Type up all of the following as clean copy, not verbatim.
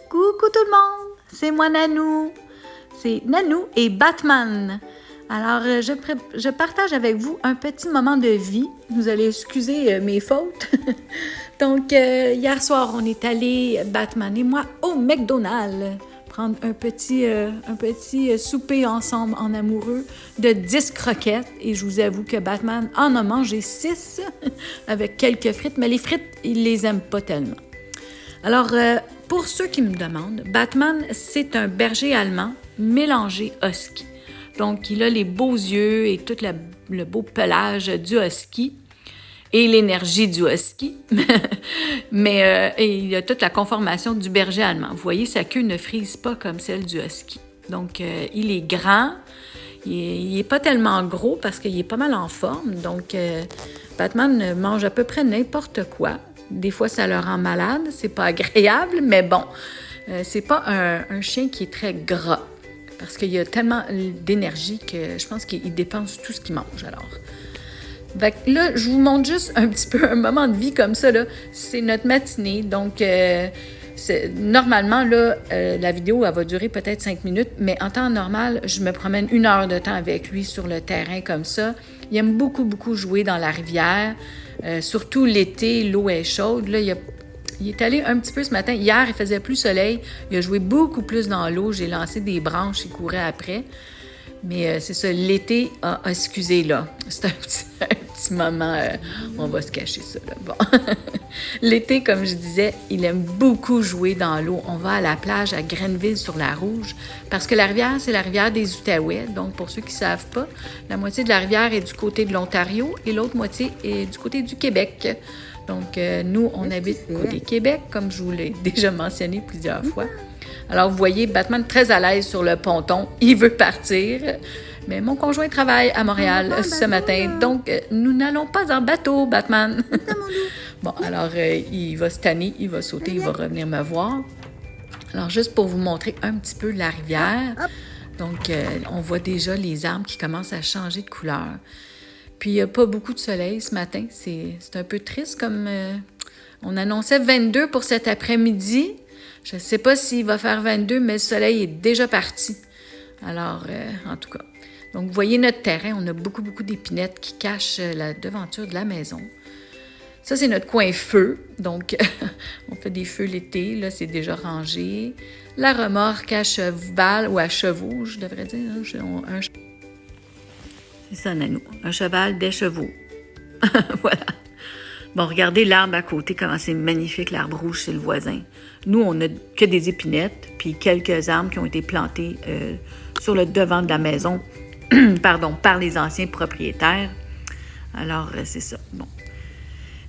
Coucou tout le monde, c'est moi Nanou. C'est Nanou et Batman. Alors, je partage avec vous un petit moment de vie. Vous allez excuser mes fautes. Donc, hier soir, on est allé, Batman et moi, au McDonald's, prendre un petit souper ensemble en amoureux de 10 croquettes. Et je vous avoue que Batman en a mangé 6 avec quelques frites, mais les frites, il les aime pas tellement. Alors, pour ceux qui me demandent, Batman, c'est un berger allemand mélangé husky. Donc, il a les beaux yeux et tout le beau pelage du husky et l'énergie du husky. Mais et il a toute la conformation du berger allemand. Vous voyez, sa queue ne frise pas comme celle du husky. Donc, il est grand. Il est pas tellement gros parce qu'il est pas mal en forme. Donc, Batman mange à peu près n'importe quoi. Des fois, ça le rend malade. C'est pas agréable, mais bon, c'est pas un chien qui est très gras. Parce qu'il y a tellement d'énergie que je pense qu'il dépense tout ce qu'il mange, alors. Fait que là, je vous montre juste un petit peu un moment de vie comme ça, là. C'est notre matinée, donc normalement, là, la vidéo, elle va durer peut-être 5 minutes, mais en temps normal, je me promène 1 heure de temps avec lui sur le terrain comme ça. Il aime beaucoup, beaucoup jouer dans la rivière, surtout l'été, l'eau est chaude, là, il est allé un petit peu ce matin. Hier, il faisait plus soleil. Il a joué beaucoup plus dans l'eau. J'ai lancé des branches, il courait après. Mais c'est ça, l'été a excusé là. C'est un petit moment, on va se cacher ça là. Bon. L'été, comme je disais, il aime beaucoup jouer dans l'eau. On va à la plage à Grenville-sur-la-Rouge parce que la rivière, c'est la rivière des Outaouais. Donc, pour ceux qui ne savent pas, la moitié de la rivière est du côté de l'Ontario et l'autre moitié est du côté du Québec. Donc, nous, on habite côté Québec, comme je vous l'ai déjà mentionné plusieurs fois. Alors, vous voyez, Batman très à l'aise sur le ponton. Il veut partir. Mais mon conjoint travaille à Montréal ce matin. Donc, nous n'allons pas en bateau, Batman. Bon, alors, il va se tanner, il va sauter, il va revenir me voir. Alors, juste pour vous montrer un petit peu la rivière. Donc, on voit déjà les arbres qui commencent à changer de couleur. Puis, il n'y a pas beaucoup de soleil ce matin. C'est un peu triste comme... on annonçait 22 pour cet après-midi. Je ne sais pas s'il va faire 22, mais le soleil est déjà parti. Alors, en tout cas. Donc, vous voyez notre terrain. On a beaucoup, beaucoup d'épinettes qui cachent la devanture de la maison. Ça, c'est notre coin feu. Donc, on fait des feux l'été. Là, c'est déjà rangé. La remorque à cheval ou à chevaux, je devrais dire. Hein, c'est ça, Nanou. Un cheval, des chevaux. Voilà. Bon, regardez l'arbre à côté, comment c'est magnifique, l'arbre rouge, c'est le voisin. Nous, on n'a que des épinettes, puis quelques arbres qui ont été plantés sur le devant de la maison, par les anciens propriétaires. Alors, c'est ça. Bon.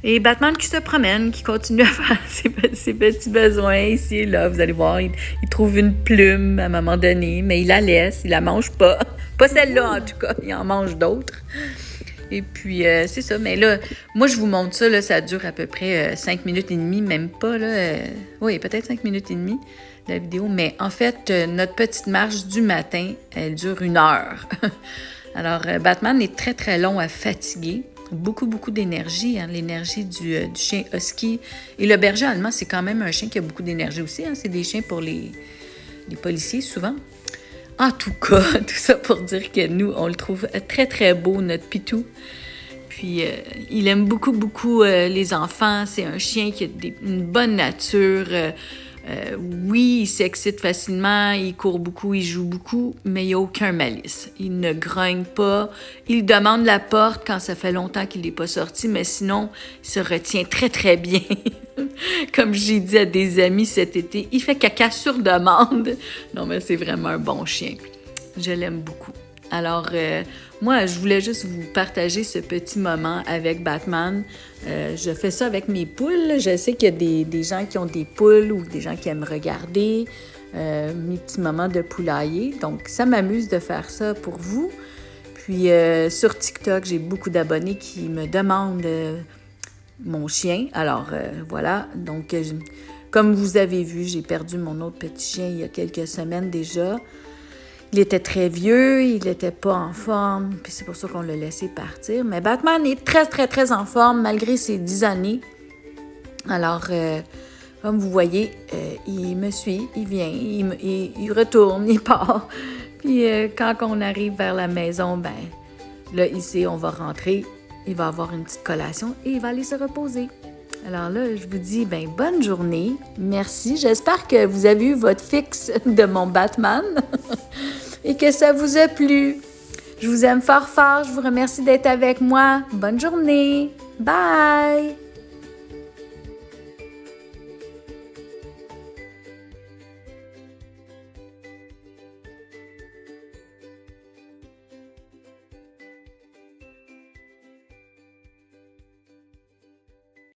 Et Batman qui se promène, qui continue à faire ses petits besoins ici et là. Vous allez voir, il trouve une plume à un moment donné, mais il la laisse, il la mange pas. Pas celle-là, en tout cas. Il en mange d'autres. Et puis, c'est ça. Mais là, moi, je vous montre ça. Là, ça dure à peu près 5 minutes et demie, même pas. Là, oui, peut-être 5 minutes et demie, la vidéo. Mais en fait, notre petite marche du matin, elle dure 1 heure. Alors, Batman est très, très long à fatiguer. Beaucoup, beaucoup d'énergie. Hein, l'énergie du chien husky. Et le berger allemand, c'est quand même un chien qui a beaucoup d'énergie aussi. Hein, c'est des chiens pour les policiers, souvent. En tout cas, tout ça pour dire que nous, on le trouve très, très beau, notre Pitou. Puis, il aime beaucoup, beaucoup les enfants. C'est un chien qui a une bonne nature. Oui, il s'excite facilement, il court beaucoup, il joue beaucoup, mais il n'y a aucun malice. Il ne grogne pas. Il demande la porte quand ça fait longtemps qu'il n'est pas sorti, mais sinon, il se retient très, très bien. Comme j'ai dit à des amis cet été, il fait caca sur demande. Non, mais c'est vraiment un bon chien. Je l'aime beaucoup. Alors, moi, je voulais juste vous partager ce petit moment avec Batman. Je fais ça avec mes poules. Je sais qu'il y a des gens qui ont des poules ou des gens qui aiment regarder mes petits moments de poulailler. Donc, ça m'amuse de faire ça pour vous. Puis, sur TikTok, j'ai beaucoup d'abonnés qui me demandent mon chien. Alors, voilà. Donc, comme vous avez vu, j'ai perdu mon autre petit chien il y a quelques semaines déjà. Il était très vieux, il n'était pas en forme, puis c'est pour ça qu'on l'a laissé partir. Mais Batman est très, très, très en forme, malgré ses 10 années. Alors, Comme vous voyez, il me suit, il vient, il retourne, il part. Puis quand on arrive vers la maison, ben là, ici, on va rentrer, il va avoir une petite collation et il va aller se reposer. Alors là, je vous dis, ben bonne journée, merci. J'espère que vous avez eu votre fixe de mon Batman et que ça vous a plu. Je vous aime fort fort, je vous remercie d'être avec moi. Bonne journée, bye!